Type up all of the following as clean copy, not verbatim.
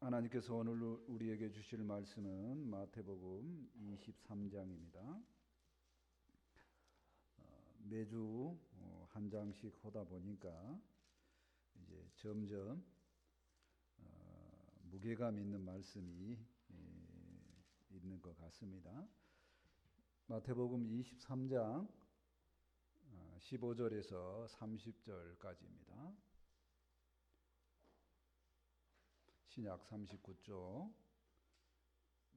하나님께서 오늘 우리에게 주실 말씀은 마태복음 23장입니다. 매주 한 장씩 하다 보니까 이제 점점 무게감 있는 말씀이 있는 것 같습니다. 마태복음 23장 15절에서 30절까지입니다. 신약 39쪽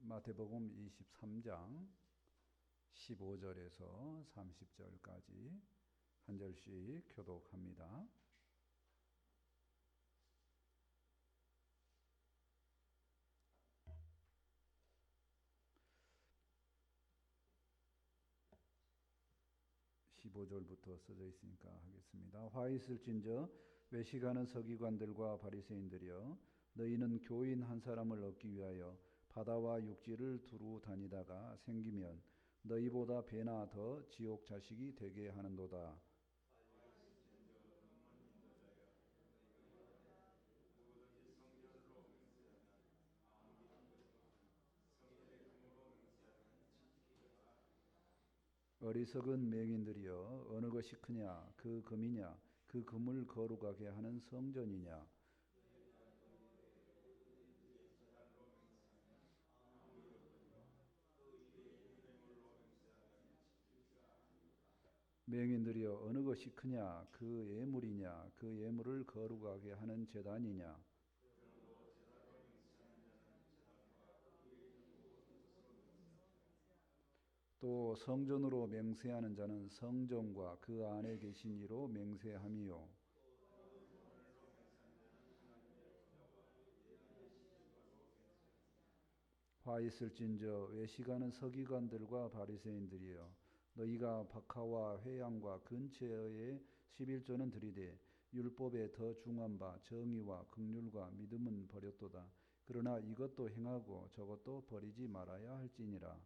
마태복음 23장 15절에서 30절까지 한 절씩 교독합니다. (15절부터) 써져 있으니까 하겠습니다. 화 있을진저 외식하는 서기관들과 바리새인들이여, 너희는 교인 한 사람을 얻기 위하여 바다와 육지를 두루 다니다가 생기면 너희보다 배나 더 지옥 자식이 되게 하는도다. 어리석은 맹인들이여, 어느 것이 크냐? 그 금이냐? 그 금을 거룩하게 하는 성전이냐? 맹인들이여, 어느 것이 크냐? 그 예물이냐? 그 예물을 거룩하게 하는 제단이냐? 또 성전으로 맹세하는 자는 성전과 그 안에 계신 이로 맹세함이요. 화 있을진저 외식하는 서기관들과 바리새인들이여, 너희가 박하와 회양과 근처에 11조는 드리되 율법에 더 중한 바 정의와 긍휼과 믿음은 버렸도다. 그러나 이것도 행하고 저것도 버리지 말아야 할지니라.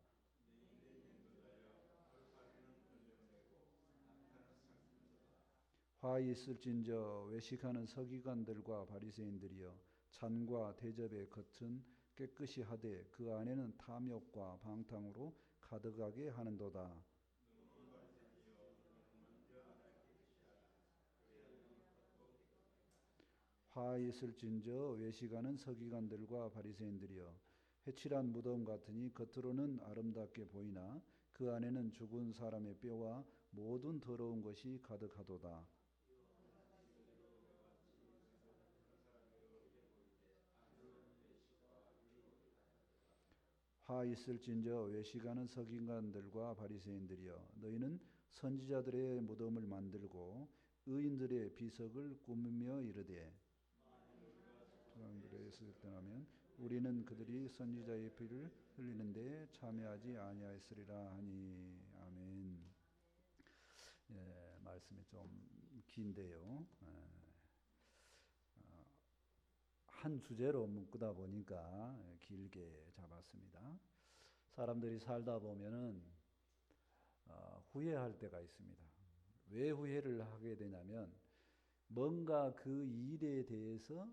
화 있을진저 외식하는 서기관들과 바리새인들이여, 잔과 대접의 겉은 깨끗이 하되 그 안에는 탐욕과 방탕으로 가득하게 하는도다. 화 있을진저 외식하는 서기관들과 바리새인들이여, 해칠한 무덤 같으니 겉으로는 아름답게 보이나 그 안에는 죽은 사람의 뼈와 모든 더러운 것이 가득하도다. 화 있을진저 외식하는 서기관들과 바리새인들이여, 너희는 선지자들의 무덤을 만들고 의인들의 비석을 꾸미며 이르되, 그래서 떠나면 우리는 그들이 선지자의 피를 흘리는데 참여하지 아니하였으리라 하니. 아멘. 말씀이 좀 긴데요. 한 주제로 묶다 보니까 길게 잡았습니다. 사람들이 살다 보면은 후회할 때가 있습니다. 왜 후회를 하게 되냐면 뭔가 그 일에 대해서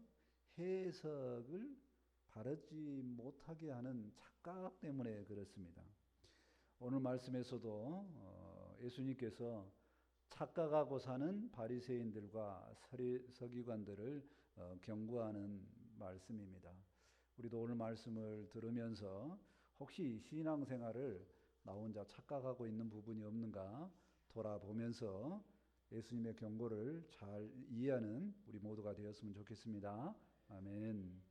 해석을 바르지 못하게 하는 착각 때문에 그렇습니다. 오늘 말씀에서도 예수님께서 착각하고 사는 바리새인들과 서기관들을 경고하는 말씀입니다. 우리도 오늘 말씀을 들으면서 혹시 신앙생활을 나 혼자 착각하고 있는 부분이 없는가 돌아보면서 예수님의 경고를 잘 이해하는 우리 모두가 되었으면 좋겠습니다. 아멘.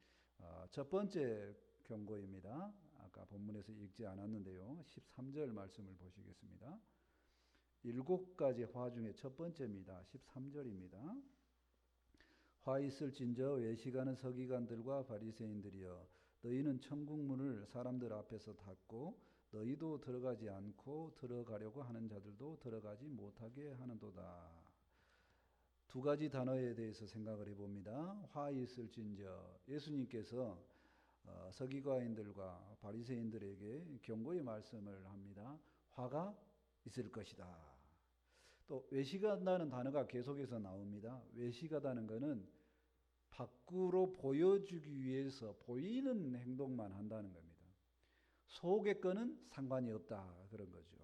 첫 번째 경고입니다. 아까 본문에서 읽지 않았는데요. 13절 말씀을 보시겠습니다. 7가지 화 중에 첫 번째입니다. 13절입니다. 화 있을진저 외식하는 서기관들과 바리새인들이여, 너희는 천국문을 사람들 앞에서 닫고 너희도 들어가지 않고 들어가려고 하는 자들도 들어가지 못하게 하는도다. 두 가지 단어에 대해서 생각을 해봅니다. 화 있을진저, 예수님께서 서기관들과 바리새인들에게 경고의 말씀을 합니다. 화가 있을 것이다. 또 외식한다는 단어가 계속해서 나옵니다. 외식하다는 것은 밖으로 보여주기 위해서 보이는 행동만 한다는 겁니다. 속의 거는 상관이 없다 그런 거죠.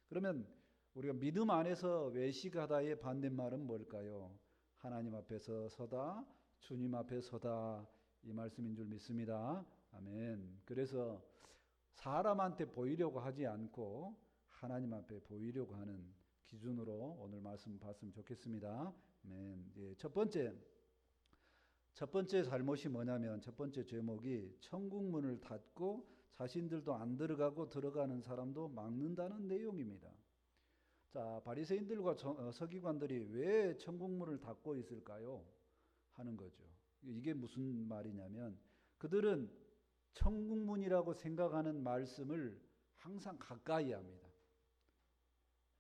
그러면 우리가 믿음 안에서 외식하다의 반대말은 뭘까요? 하나님 앞에서 서다, 주님 앞에 서다, 이 말씀인 줄 믿습니다. 아멘. 그래서 사람한테 보이려고 하지 않고 하나님 앞에 보이려고 하는 기준으로 오늘 말씀 봤으면 좋겠습니다. 아멘. 예, 첫 번째 잘못이 뭐냐면, 첫 번째 제목이 천국 문을 닫고 자신들도 안 들어가고 들어가는 사람도 막는다는 내용입니다. 자, 바리새인들과 서기관들이 왜 천국 문을 닫고 있을까요? 하는 거죠. 이게 무슨 말이냐면, 그들은 천국 문이라고 생각하는 말씀을 항상 가까이 합니다.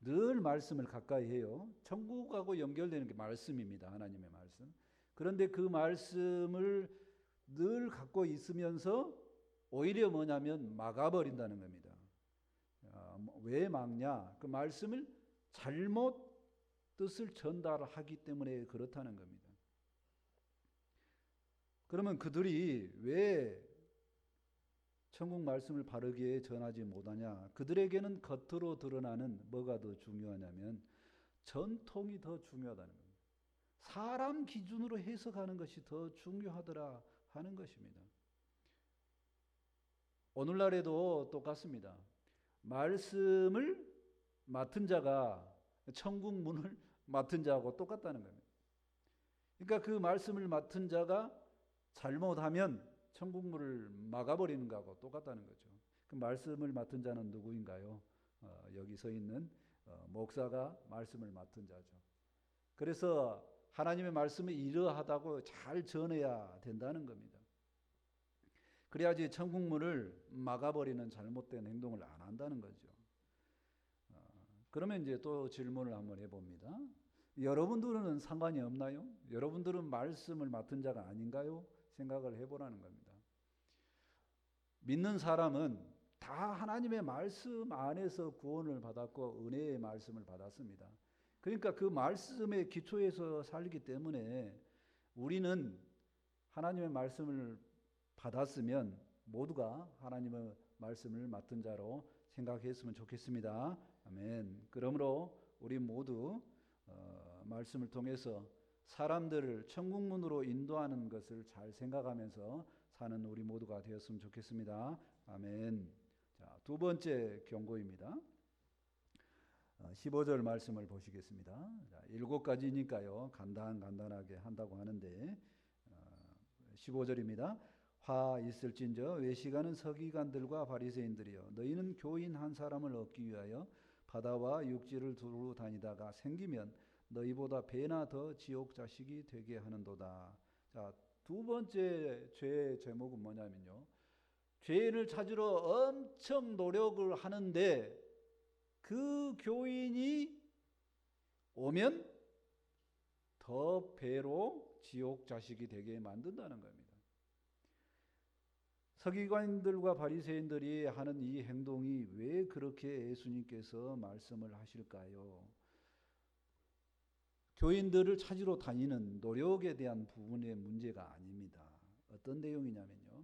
늘 말씀을 가까이 해요. 천국하고 연결되는 게 말씀입니다. 하나님의 말씀. 그런데 그 말씀을 늘 갖고 있으면서 오히려 뭐냐면 막아버린다는 겁니다. 왜 막냐? 그 말씀을 잘못 뜻을 전달하기 때문에 그렇다는 겁니다. 그러면 그들이 왜 천국 말씀을 바르게 전하지 못하냐? 그들에게는 겉으로 드러나는 뭐가 더 중요하냐면 전통이 더 중요하다는 겁니다. 사람 기준으로 해석하는 것이 더 중요하더라 하는 것입니다. 오늘날에도 똑같습니다. 말씀을 맡은 자가 천국 문을 맡은 자하고 똑같다는 겁니다. 그러니까 그 말씀을 맡은 자가 잘못하면 천국 문을 막아버리는 거하고 똑같다는 거죠. 그 말씀을 맡은 자는 누구인가요? 여기 서 있는 목사가 말씀을 맡은 자죠. 그래서 하나님의 말씀이 이러하다고 잘 전해야 된다는 겁니다. 그래야지 천국 문을 막아버리는 잘못된 행동을 안 한다는 거죠. 그러면 이제 또 질문을 한번 해봅니다. 여러분들은 상관이 없나요? 여러분들은 말씀을 맡은 자가 아닌가요? 생각을 해보라는 겁니다. 믿는 사람은 다 하나님의 말씀 안에서 구원을 받았고 은혜의 말씀을 받았습니다. 그러니까 그 말씀의 기초에서 살기 때문에 우리는 하나님의 말씀을 받았으면 모두가 하나님의 말씀을 맡은 자로 생각했으면 좋겠습니다. 아멘. 그러므로 우리 모두 말씀을 통해서 사람들을 천국문으로 인도하는 것을 잘 생각하면서 사는 우리 모두가 되었으면 좋겠습니다. 아멘. 자, 두 번째 경고입니다. 15절 말씀을 보시겠습니다. 7가지니까요. 간단하게 한다고 하는데 15절입니다. 화 있을진저 외식하는 서기관들과 바리새인들이여 너희는 교인 한 사람을 얻기 위하여 바다와 육지를 두루 다니다가 생기면 너희보다 배나 더 지옥 자식이 되게 하는도다. 자, 두 번째 죄의 제목은 뭐냐면요. 죄인을 찾으러 엄청 노력을 하는데 그 교인이 오면 더 배로 지옥 자식이 되게 만든다는 겁니다. 서기관들과 바리새인들이 하는 이 행동이 왜 그렇게 예수님께서 말씀을 하실까요? 교인들을 찾으러 다니는 노력에 대한 부분의 문제가 아닙니다. 어떤 내용이냐면요.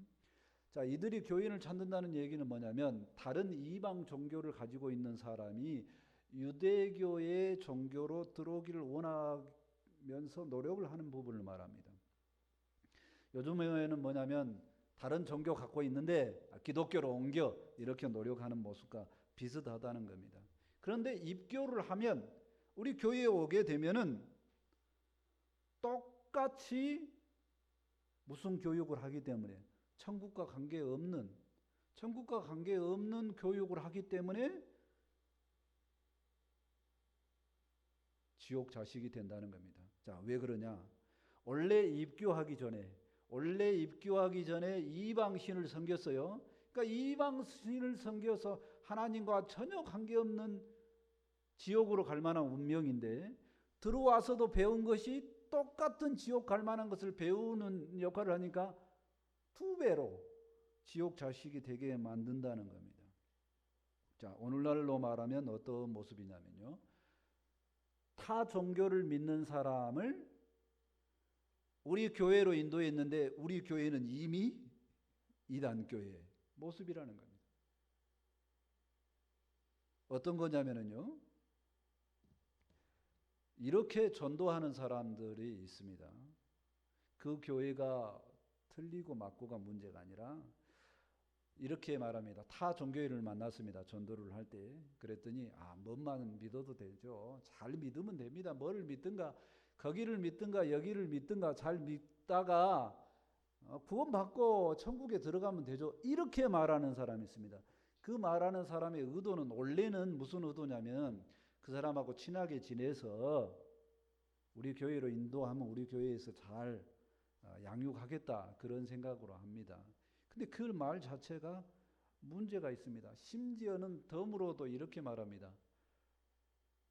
자, 이들이 교인을 찾는다는 얘기는 뭐냐면 다른 이방 종교를 가지고 있는 사람이 유대교의 종교로 들어오기를 원하면서 노력을 하는 부분을 말합니다. 요즘에는 뭐냐면 다른 종교 갖고 있는데 기독교로 옮겨 이렇게 노력하는 모습과 비슷하다는 겁니다. 그런데 입교를 하면 우리 교회에 오게 되면은 똑같이 무슨 교육을 하기 때문에 천국과 관계없는 교육을 하기 때문에 지옥 자식이 된다는 겁니다. 자, 왜 그러냐? 원래 입교하기 전에 이방신을 섬겼어요. 그러니까 이방신을 섬겨서 하나님과 전혀 관계없는 지옥으로 갈 만한 운명인데 들어와서도 배운 것이 똑같은 지옥 갈 만한 것을 배우는 역할을 하니까 두 배로 지옥 자식이 되게 만든다는 겁니다. 자, 오늘날로 말하면 어떤 모습이냐면요. 타 종교를 믿는 사람을 우리 교회로 인도했는데 우리 교회는 이미 이단 교회의 모습이라는 겁니다. 어떤 거냐면요, 이렇게 전도하는 사람들이 있습니다. 그 교회가 틀리고 맞고가 문제가 아니라 이렇게 말합니다. 타 종교인을 만났습니다. 전도를 할 때. 그랬더니 뭐만 믿어도 되죠. 잘 믿으면 됩니다. 뭐를 믿든가, 거기를 믿든가 여기를 믿든가 잘 믿다가 구원받고 천국에 들어가면 되죠. 이렇게 말하는 사람이 있습니다. 그 말하는 사람의 의도는 원래는 무슨 의도냐면 그 사람하고 친하게 지내서 우리 교회로 인도하면 우리 교회에서 잘 양육하겠다, 그런 생각으로 합니다. 근데 그 말 자체가 문제가 있습니다. 심지어는 덤으로도 이렇게 말합니다.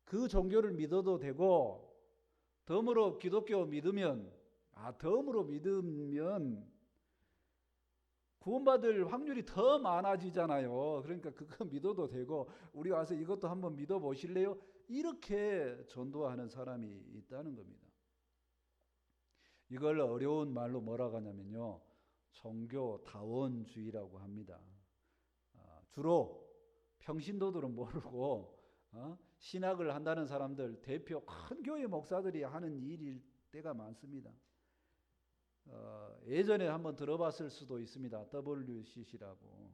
그 종교를 믿어도 되고 덤으로 기독교 믿으면 덤으로 믿으면 구원받을 확률이 더 많아지잖아요. 그러니까 그거 믿어도 되고 우리 와서 이것도 한번 믿어보실래요? 이렇게 전도하는 사람이 있다는 겁니다. 이걸 어려운 말로 뭐라고 하냐면요, 종교다원주의라고 합니다. 주로 평신도들은 모르고 신학을 한다는 사람들, 대표 큰 교회 목사들이 하는 일일 때가 많습니다. 예전에 한번 들어봤을 수도 있습니다. WCC라고.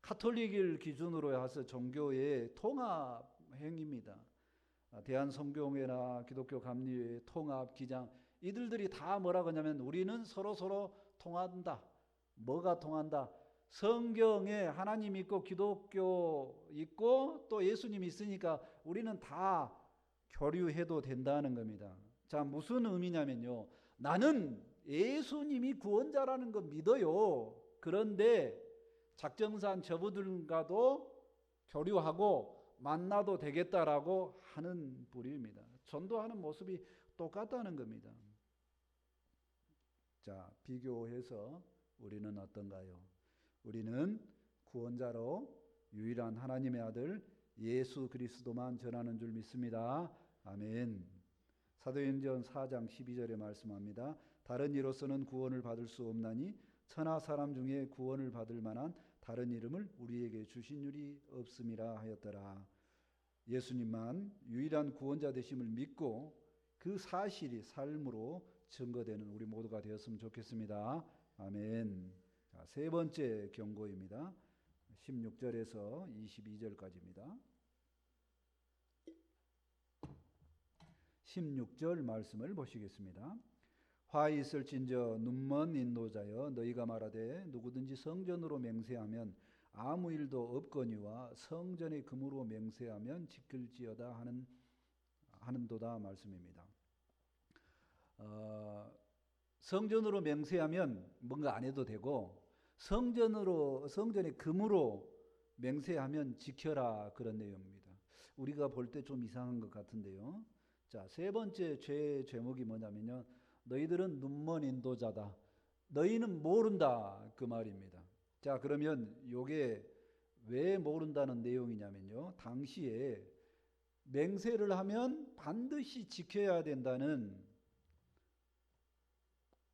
카톨릭을 기준으로 해서 종교의 통합 행위입니다. 대한성교회나 기독교 감리회, 통합, 기장, 이들이 다 뭐라고 하냐면 우리는 서로 통한다. 뭐가 통한다? 성경에 하나님 있고 기독교 있고 또 예수님 있으니까 우리는 다 교류해도 된다는 겁니다. 자, 무슨 의미냐면요, 나는 예수님이 구원자라는 거 믿어요. 그런데 작정산 저분들과도 교류하고 만나도 되겠다라고 하는 부류입니다. 전도하는 모습이 똑같다는 겁니다. 자, 비교해서 우리는 어떤가요? 우리는 구원자로 유일한 하나님의 아들 예수 그리스도만 전하는 줄 믿습니다. 아멘. 사도행전 4장 12절에 말씀합니다. 다른 이로서는 구원을 받을 수 없나니 천하 사람 중에 구원을 받을 만한 다른 이름을 우리에게 주신 일이 없음이라 하였더라. 예수님만 유일한 구원자 되심을 믿고 그 사실이 삶으로 증거되는 우리 모두가 되었으면 좋겠습니다. 아멘. 자, 세 번째 경고입니다. 16절에서 22절까지입니다. 16절 말씀을 보시겠습니다. 화 있을진저 눈먼 인도자여, 너희가 말하되 누구든지 성전으로 맹세하면 아무 일도 없거니와 성전의 금으로 맹세하면 지킬지어다 하는도다 말씀입니다. 성전으로 맹세하면 뭔가 안 해도 되고 성전의 금으로 맹세하면 지켜라, 그런 내용입니다. 우리가 볼 때 좀 이상한 것 같은데요. 자, 세 번째 죄의 제목이 뭐냐면요, 너희들은 눈먼 인도자다. 너희는 모른다, 그 말입니다. 자, 그러면 이게 왜 모른다는 내용이냐면요, 당시에 맹세를 하면 반드시 지켜야 된다는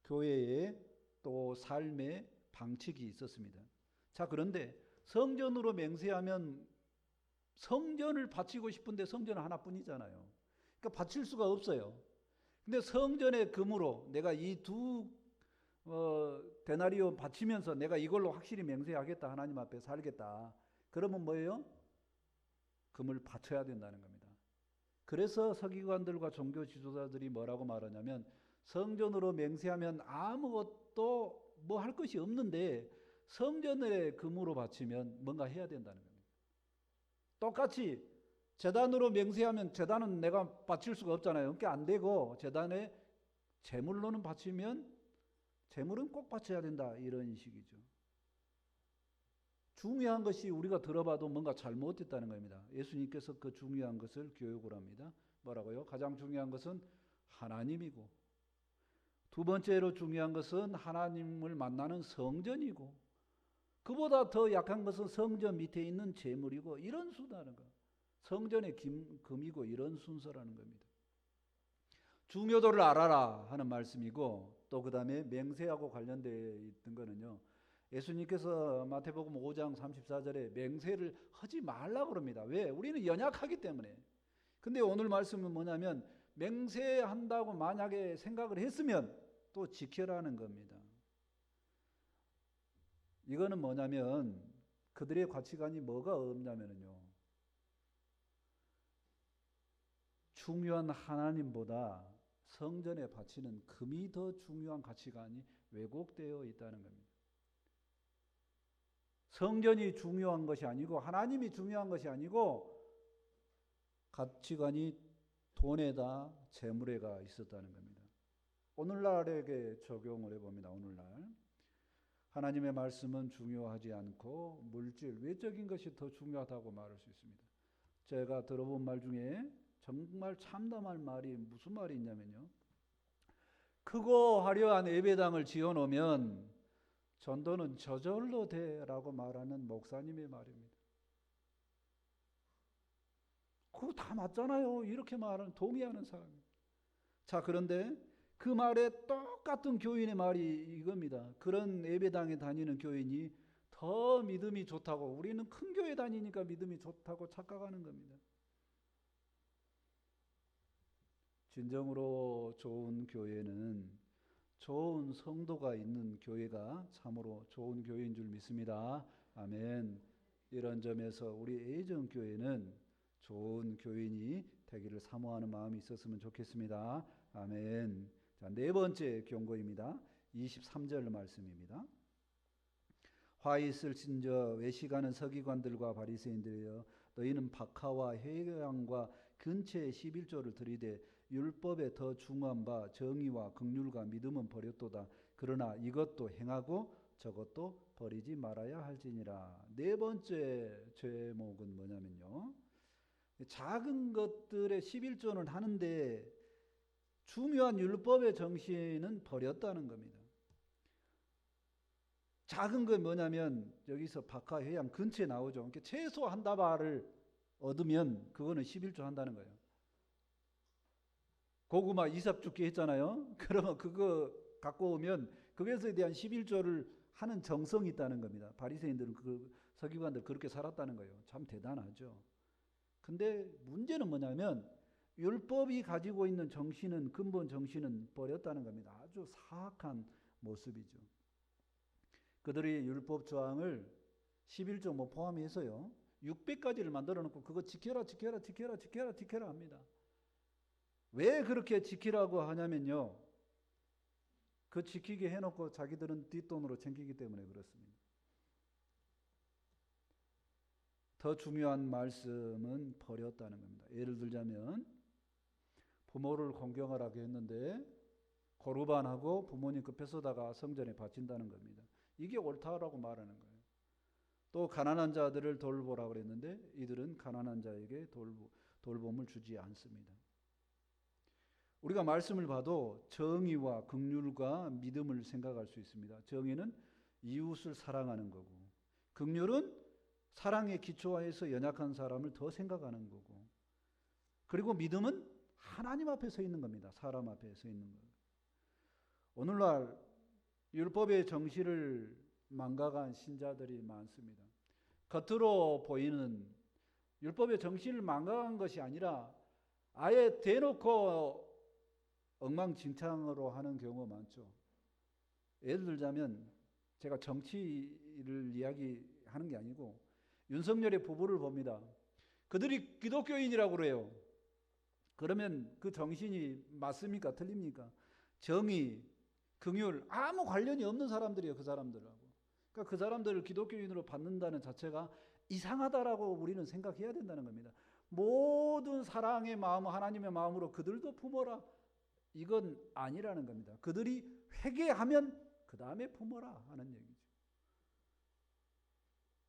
교회의 또 삶의 방책이 있었습니다. 자, 그런데 성전으로 맹세하면 성전을 바치고 싶은데 성전은 하나뿐이잖아요. 그러니까 바칠 수가 없어요. 근데 성전의 금으로 내가 이 두 데나리온 바치면서 내가 이걸로 확실히 맹세하겠다, 하나님 앞에 살겠다, 그러면 뭐예요? 금을 바쳐야 된다는 겁니다. 그래서 서기관들과 종교 지도자들이 뭐라고 말하냐면 성전으로 맹세하면 아무것도 뭐 할 것이 없는데 성전의 금으로 바치면 뭔가 해야 된다는 겁니다. 똑같이 제단으로 맹세하면 제단은 내가 바칠 수가 없잖아요. 그러니까 안 되고 제단에 제물로는 바치면 제물은 꼭 바쳐야 된다, 이런 식이죠. 중요한 것이 우리가 들어봐도 뭔가 잘못됐다는 겁니다. 예수님께서 그 중요한 것을 교육을 합니다. 뭐라고요? 가장 중요한 것은 하나님이고, 두 번째로 중요한 것은 하나님을 만나는 성전이고, 그보다 더 약한 것은 성전 밑에 있는 제물이고, 이런 순서라는 거. 성전의 금이고 이런 순서라는 겁니다. 중요도를 알아라 하는 말씀이고, 또 그 다음에 맹세하고 관련되어 있던 거는요. 예수님께서 마태복음 5장 34절에 맹세를 하지 말라고 그럽니다. 왜? 우리는 연약하기 때문에. 근데 오늘 말씀은 뭐냐면 맹세한다고 만약에 생각을 했으면 또 지켜라는 겁니다. 이거는 뭐냐면 그들의 가치관이 뭐가 없냐면요. 중요한 하나님보다 성전에 바치는 금이 더 중요한 가치관이 왜곡되어 있다는 겁니다. 성전이 중요한 것이 아니고 하나님이 중요한 것이 아니고 가치관이 돈에다 재물에가 있었다는 겁니다. 오늘날에게 적용을 해봅니다. 오늘날 하나님의 말씀은 중요하지 않고 물질, 외적인 것이 더 중요하다고 말할 수 있습니다. 제가 들어본 말 중에 정말 참담한 말이 무슨 말이 있냐면요. 크고 화려한 예배당을 지어놓으면 전도는 저절로 돼라고 말하는 목사님의 말입니다. 그거 다 맞잖아요. 이렇게 말하는 동의하는 사람입니다. 자, 그런데 그 말에 똑같은 교인의 말이 이겁니다. 그런 예배당에 다니는 교인이 더 믿음이 좋다고, 우리는 큰 교회 다니니까 믿음이 좋다고 착각하는 겁니다. 진정으로 좋은 교회는 좋은 성도가 있는 교회가 참으로 좋은 교회인 줄 믿습니다. 아멘. 이런 점에서 우리 애정교회는 좋은 교인이 되기를 사모하는 마음이 있었으면 좋겠습니다. 아멘. 자, 네 번째 경고입니다. 23절 말씀입니다. 화 있을진저 외식하는 서기관들과 바리새인들이여 너희는 박하와 회양과 근처에 11조를 들이되 율법에 더 중한 바 정의와 긍휼과 믿음은 버렸도다. 그러나 이것도 행하고 저것도 버리지 말아야 할지니라. 네 번째 제목은 뭐냐면요. 작은 것들의 11조는 하는데 중요한 율법의 정신은 버렸다는 겁니다. 작은 건 뭐냐면 여기서 박하 회양 근처에 나오죠. 그러니까 최소 한 다발을 얻으면 그거는 11조 한다는 거예요. 고구마 이삭 죽게 했잖아요. 그러면 그거 갖고 오면 그것에 대한 11조를 하는 정성이 있다는 겁니다. 바리새인들은 그 서기관들 그렇게 살았다는 거예요. 참 대단하죠. 근데 문제는 뭐냐면 율법이 가지고 있는 정신은, 근본 정신은 버렸다는 겁니다. 아주 사악한 모습이죠. 그들이 율법 조항을 11조 뭐 포함해서요 600가지를 만들어 놓고 그거 지켜라 합니다. 왜 그렇게 지키라고 하냐면요, 그 지키게 해놓고 자기들은 뒷돈으로 챙기기 때문에 그렇습니다. 더 중요한 말씀은 버렸다는 겁니다. 예를 들자면 부모를 공경하라고 했는데 고르반하고 부모님 그 뺏어다가 성전에 바친다는 겁니다. 이게 옳다라고 말하는 거예요. 또 가난한 자들을 돌보라고 그랬는데 이들은 가난한 자에게 돌봄을 주지 않습니다. 우리가 말씀을 봐도 정의와 긍휼과 믿음을 생각할 수 있습니다. 정의는 이웃을 사랑하는 거고, 긍휼은 사랑에 기초하여서 연약한 사람을 더 생각하는 거고, 그리고 믿음은 하나님 앞에 서 있는 겁니다. 사람 앞에 서 있는 거예요. 오늘날 율법의 정신을 망각한 신자들이 많습니다. 겉으로 보이는 율법의 정신을 망각한 것이 아니라 아예 대놓고 엉망진창으로 하는 경우가 많죠. 예를 들자면 제가 정치를 이야기하는 게 아니고 윤석열의 부부를 봅니다. 그들이 기독교인이라고 그래요. 그러면 그 정신이 맞습니까? 틀립니까? 정의, 긍휼 아무 관련이 없는 사람들이에요. 그 사람들하고. 그러니까 그 사람들을 기독교인으로 받는다는 자체가 이상하다라고 우리는 생각해야 된다는 겁니다. 모든 사랑의 마음, 하나님의 마음으로 그들도 품어라. 이건 아니라는 겁니다. 그들이 회개하면 그 다음에 품어라 하는 얘기죠.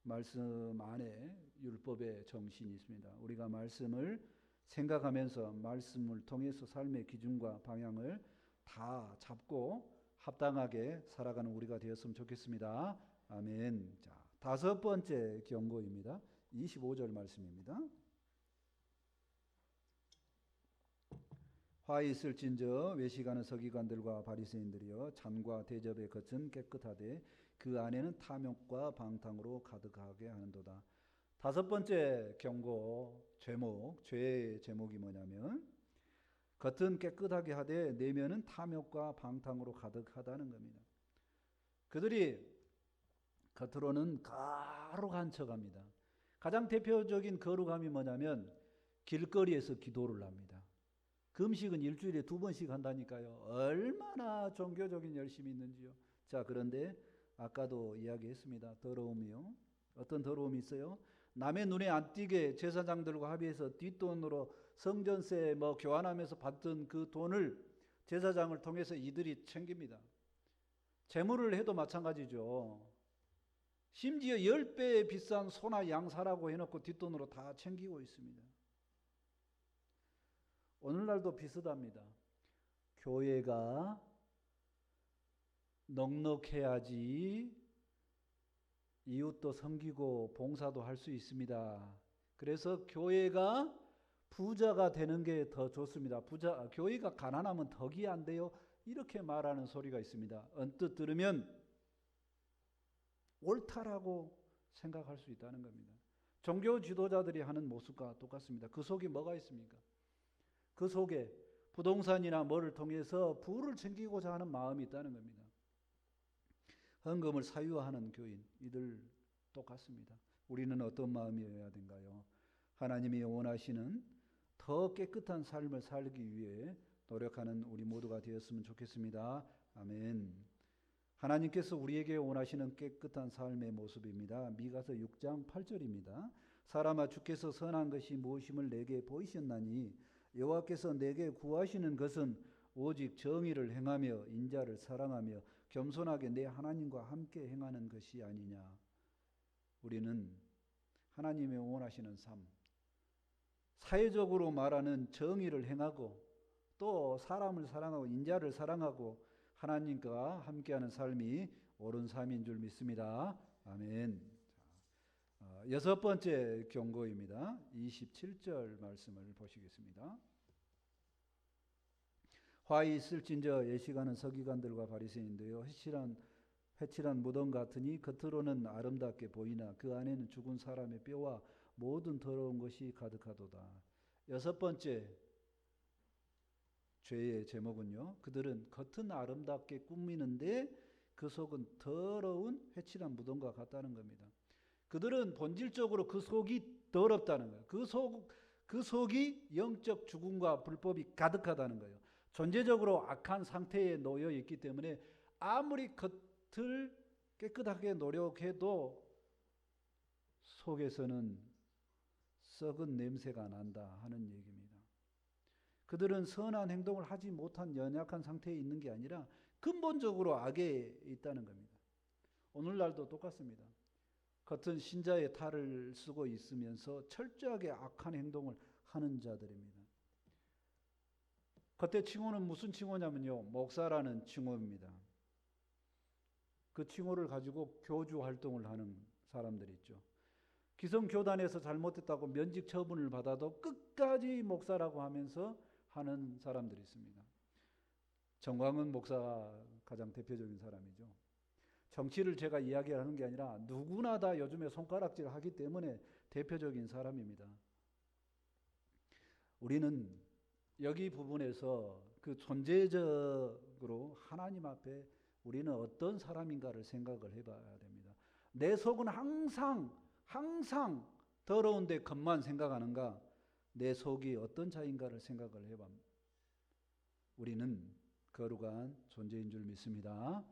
말씀 안에 율법의 정신이 있습니다. 우리가 말씀을 생각하면서 말씀을 통해서 삶의 기준과 방향을 다 잡고 합당하게 살아가는 우리가 되었으면 좋겠습니다. 아멘. 자, 다섯 번째 경고입니다. 25절 말씀입니다. 화 있을진저 외식하는 서기관들과 바리새인들이여 잔과 대접의 겉은 깨끗하되 그 안에는 탐욕과 방탕으로 가득하게 하는도다. 다섯 번째 경고 제목, 죄의 제목이 뭐냐면 겉은 깨끗하게 하되 내면은 탐욕과 방탕으로 가득하다는 겁니다. 그들이 겉으로는 거룩한 척합니다. 가장 대표적인 거룩함이 뭐냐면 길거리에서 기도를 합니다. 금식은 일주일에 2번씩 한다니까요. 얼마나 종교적인 열심이 있는지요. 자, 그런데 아까도 이야기했습니다. 더러움이요. 어떤 더러움이 있어요? 남의 눈에 안 띄게 제사장들과 합의해서 뒷돈으로 성전세 교환하면서 받던 그 돈을 제사장을 통해서 이들이 챙깁니다. 재물을 해도 마찬가지죠. 심지어 10배 비싼 소나 양 사라고 해놓고 뒷돈으로 다 챙기고 있습니다. 오늘날도 비슷합니다. 교회가 넉넉해야지 이웃도 섬기고 봉사도 할 수 있습니다. 그래서 교회가 부자가 되는 게 더 좋습니다. 교회가 가난하면 덕이 안 돼요. 이렇게 말하는 소리가 있습니다. 언뜻 들으면 옳다라고 생각할 수 있다는 겁니다. 종교 지도자들이 하는 모습과 똑같습니다. 그 속에 뭐가 있습니까? 그 속에 부동산이나 뭐를 통해서 부를 챙기고자 하는 마음이 있다는 겁니다. 헌금을 사유하는 교인, 이들 똑같습니다. 우리는 어떤 마음이어야 된가요? 하나님이 원하시는 더 깨끗한 삶을 살기 위해 노력하는 우리 모두가 되었으면 좋겠습니다. 아멘. 하나님께서 우리에게 원하시는 깨끗한 삶의 모습입니다. 미가서 6장 8절입니다. 사람아, 주께서 선한 것이 무엇임을 내게 보이셨나니 여호와께서 내게 구하시는 것은 오직 정의를 행하며 인자를 사랑하며 겸손하게 내 하나님과 함께 행하는 것이 아니냐. 우리는 하나님의 원하시는 삶, 사회적으로 말하는 정의를 행하고 또 사람을 사랑하고 인자를 사랑하고 하나님과 함께하는 삶이 옳은 삶인 줄 믿습니다. 아멘. 여섯 번째 경고입니다. 27절 말씀을 보시겠습니다. 화 있을진저 예식하는 서기관들과 바리새인들이여 회칠한 무덤 같으니 겉으로는 아름답게 보이나 그 안에는 죽은 사람의 뼈와 모든 더러운 것이 가득하도다. 여섯 번째 죄의 제목은요, 그들은 겉은 아름답게 꾸미는데 그 속은 더러운 회칠한 무덤과 같다는 겁니다. 그들은 본질적으로 그 속이 더럽다는 거예요. 그 속이 영적 죽음과 불법이 가득하다는 거예요. 존재적으로 악한 상태에 놓여 있기 때문에 아무리 겉을 깨끗하게 노력해도 속에서는 썩은 냄새가 난다 하는 얘기입니다. 그들은 선한 행동을 하지 못한 연약한 상태에 있는 게 아니라 근본적으로 악에 있다는 겁니다. 오늘날도 똑같습니다. 겉은 신자의 탈을 쓰고 있으면서 철저하게 악한 행동을 하는 자들입니다. 겉에 칭호는 무슨 칭호냐면요, 목사라는 칭호입니다. 그 칭호를 가지고 교주 활동을 하는 사람들이 있죠. 기성교단에서 잘못했다고 면직 처분을 받아도 끝까지 목사라고 하면서 하는 사람들이 있습니다. 정광훈 목사가 가장 대표적인 사람이죠. 정치를 제가 이야기하는 게 아니라 누구나 다 요즘에 손가락질을 하기 때문에 대표적인 사람입니다. 우리는 여기 부분에서 그 존재적으로 하나님 앞에 우리는 어떤 사람인가를 생각을 해봐야 됩니다. 내 속은 항상 더러운데 겉만 생각하는가? 내 속이 어떤 자인가를 생각을 해봐. 우리는 거룩한 존재인 줄 믿습니다.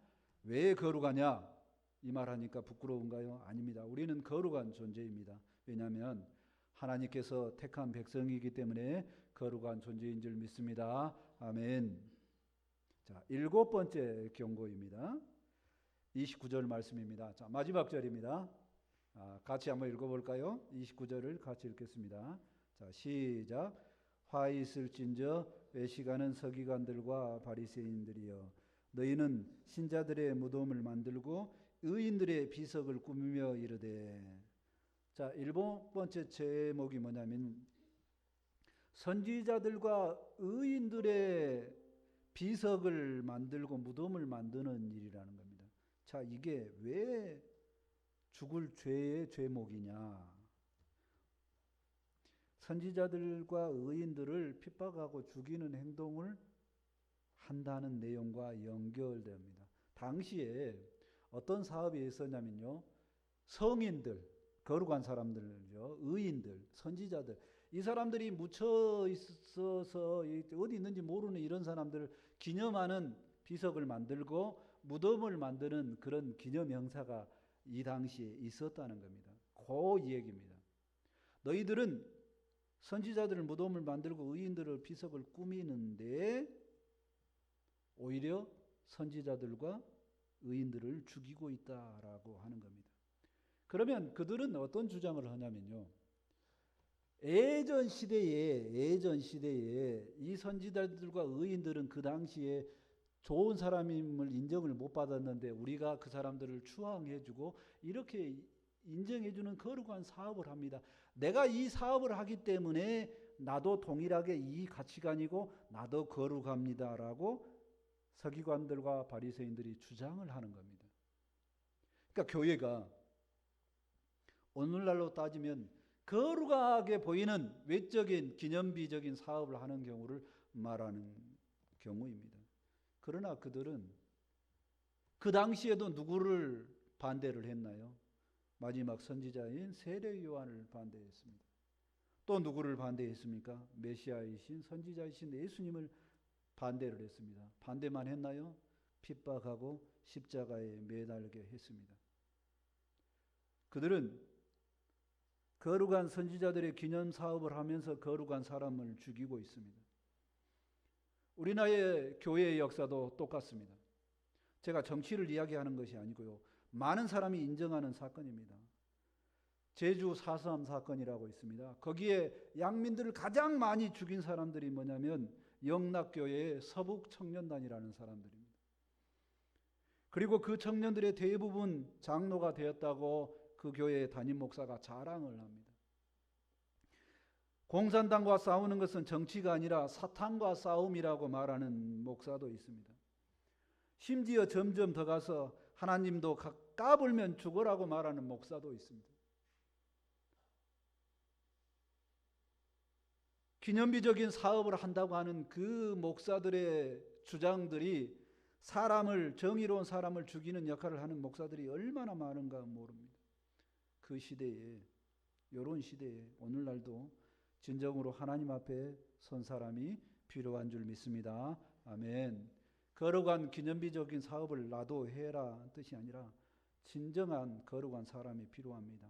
왜 거룩하냐? 이 말하니까 부끄러운가요? 아닙니다. 우리는 거룩한 존재입니다. 왜냐하면 하나님께서 택한 백성이기 때문에 거룩한 존재인 줄 믿습니다. 아멘. 자, 일곱 번째 경고입니다. 29절 말씀입니다. 자, 마지막 절입니다. 같이 한번 읽어볼까요? 29절을 같이 읽겠습니다. 자, 시작. 화 있을진저 외식하는 서기관들과 바리새인들이여 너희는 신자들의 무덤을 만들고 의인들의 비석을 꾸미며 이르되. 자, 일곱 번째 제목이 뭐냐면 선지자들과 의인들의 비석을 만들고 무덤을 만드는 일이라는 겁니다. 자, 이게 왜 죽을 죄의 죄목이냐? 선지자들과 의인들을 핍박하고 죽이는 행동을 한다는 내용과 연결됩니다. 당시에 어떤 사업이 있었냐면요. 성인들, 거룩한 사람들요, 의인들, 선지자들, 이 사람들이 묻혀 있어서 어디 있는지 모르는 이런 사람들을 기념하는 비석을 만들고 무덤을 만드는 그런 기념 행사가 이 당시에 있었다는 겁니다. 그 얘기입니다. 너희들은 선지자들을 무덤을 만들고 의인들을 비석을 꾸미는데 오히려 선지자들과 의인들을 죽이고 있다라고 하는 겁니다. 그러면 그들은 어떤 주장을 하냐면요. 예전 시대에 이 선지자들과 의인들은 그 당시에 좋은 사람임을 인정을 못 받았는데 우리가 그 사람들을 추앙해주고 이렇게 인정해주는 거룩한 사업을 합니다. 내가 이 사업을 하기 때문에 나도 동일하게 이 가치관이고 나도 거룩합니다라고 서기관들과 바리새인들이 주장을 하는 겁니다. 그러니까 교회가 오늘날로 따지면 거룩하게 보이는 외적인 기념비적인 사업을 하는 경우를 말하는 경우입니다. 그러나 그들은 그 당시에도 누구를 반대를 했나요? 마지막 선지자인 세례 요한을 반대했습니다. 또 누구를 반대했습니까? 메시아이신 선지자이신 예수님을 반대를 했습니다. 반대만 했나요? 핍박하고 십자가에 매달게 했습니다. 그들은 거룩한 선지자들의 기념 사업을 하면서 거룩한 사람을 죽이고 있습니다. 우리나라의 교회의 역사도 똑같습니다. 제가 정치를 이야기하는 것이 아니고요. 많은 사람이 인정하는 사건입니다. 제주 4.3 사건이라고 있습니다. 거기에 양민들을 가장 많이 죽인 사람들이 뭐냐면 영락교회의 서북청년단이라는 사람들입니다. 그리고 그 청년들의 대부분 장로가 되었다고 그 교회의 담임 목사가 자랑을 합니다. 공산당과 싸우는 것은 정치가 아니라 사탄과 싸움이라고 말하는 목사도 있습니다. 심지어 점점 더 가서 하나님도 까불면 죽으라고 말하는 목사도 있습니다. 기념비적인 사업을 한다고 하는 그 목사들의 주장들이 정의로운 사람을 죽이는 역할을 하는 목사들이 얼마나 많은가 모릅니다. 그 시대에, 이런 시대에 오늘날도 진정으로 하나님 앞에 선 사람이 필요한 줄 믿습니다. 아멘. 거룩한 기념비적인 사업을 나도 해라 뜻이 아니라 진정한 거룩한 사람이 필요합니다.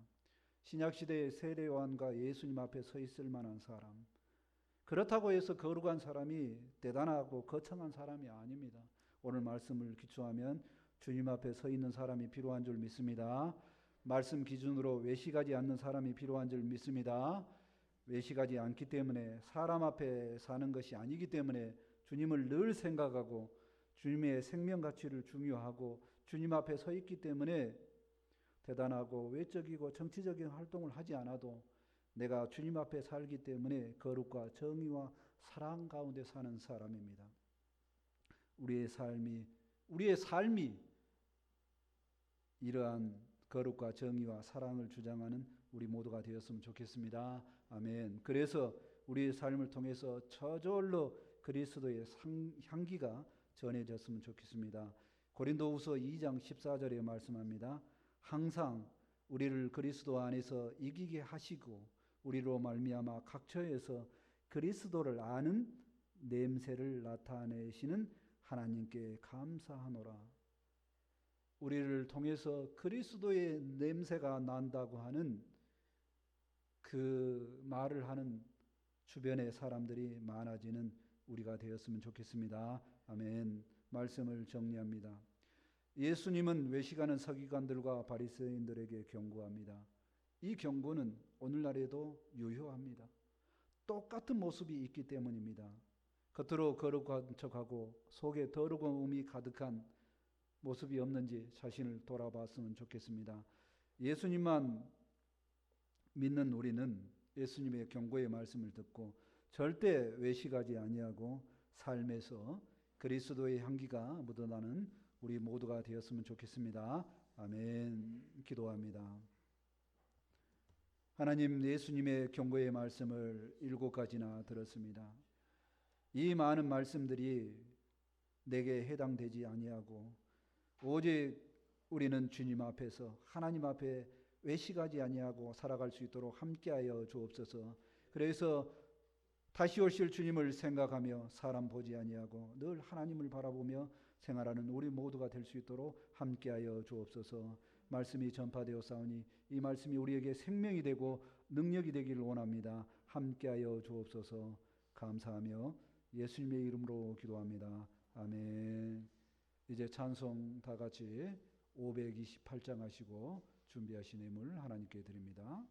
신약시대의 세례 요한과 예수님 앞에 서 있을 만한 사람, 그렇다고 해서 거룩한 사람이 대단하고 거창한 사람이 아닙니다. 오늘 말씀을 기초하면 주님 앞에 서 있는 사람이 필요한 줄 믿습니다. 말씀 기준으로 외식하지 않는 사람이 필요한 줄 믿습니다. 외식하지 않기 때문에 사람 앞에 사는 것이 아니기 때문에 주님을 늘 생각하고 주님의 생명 가치를 중요하고 주님 앞에 서 있기 때문에 대단하고 외적이고 정치적인 활동을 하지 않아도 내가 주님 앞에 살기 때문에 거룩과 정의와 사랑 가운데 사는 사람입니다. 우리의 삶이 이러한 거룩과 정의와 사랑을 주장하는 우리 모두가 되었으면 좋겠습니다. 아멘. 그래서 우리의 삶을 통해서 저절로 그리스도의 향기가 전해졌으면 좋겠습니다. 고린도후서 2장 14절에 말씀합니다. 항상 우리를 그리스도 안에서 이기게 하시고 우리로 말미암아 각처에서 그리스도를 아는 냄새를 나타내시는 하나님께 감사하노라. 우리를 통해서 그리스도의 냄새가 난다고 하는 그 말을 하는 주변의 사람들이 많아지는 우리가 되었으면 좋겠습니다. 아멘. 말씀을 정리합니다. 예수님은 외식하는 서기관들과 바리새인들에게 경고합니다. 이 경고는 오늘날에도 유효합니다. 똑같은 모습이 있기 때문입니다. 겉으로 거룩한 척하고 속에 더러움이 가득한 모습이 없는지 자신을 돌아봤으면 좋겠습니다. 예수님만 믿는 우리는 예수님의 경고의 말씀을 듣고 절대 외식하지 아니하고 삶에서 그리스도의 향기가 묻어나는 우리 모두가 되었으면 좋겠습니다. 아멘. 기도합니다. 하나님, 예수님의 경고의 말씀을 7가지나 들었습니다. 이 많은 말씀들이 내게 해당되지 아니하고 오직 우리는 주님 앞에서 하나님 앞에 외식하지 아니하고 살아갈 수 있도록 함께하여 주옵소서. 그래서 다시 오실 주님을 생각하며 사람 보지 아니하고 늘 하나님을 바라보며 생활하는 우리 모두가 될 수 있도록 함께하여 주옵소서. 말씀이 전파되어 싸우니 이 말씀이 우리에게 생명이 되고 능력이 되기를 원합니다. 함께하여 주옵소서. 감사하며 예수님의 이름으로 기도합니다. 아멘. 이제 찬송 다 같이 528장 하시고 준비하신 예물 하나님께 드립니다.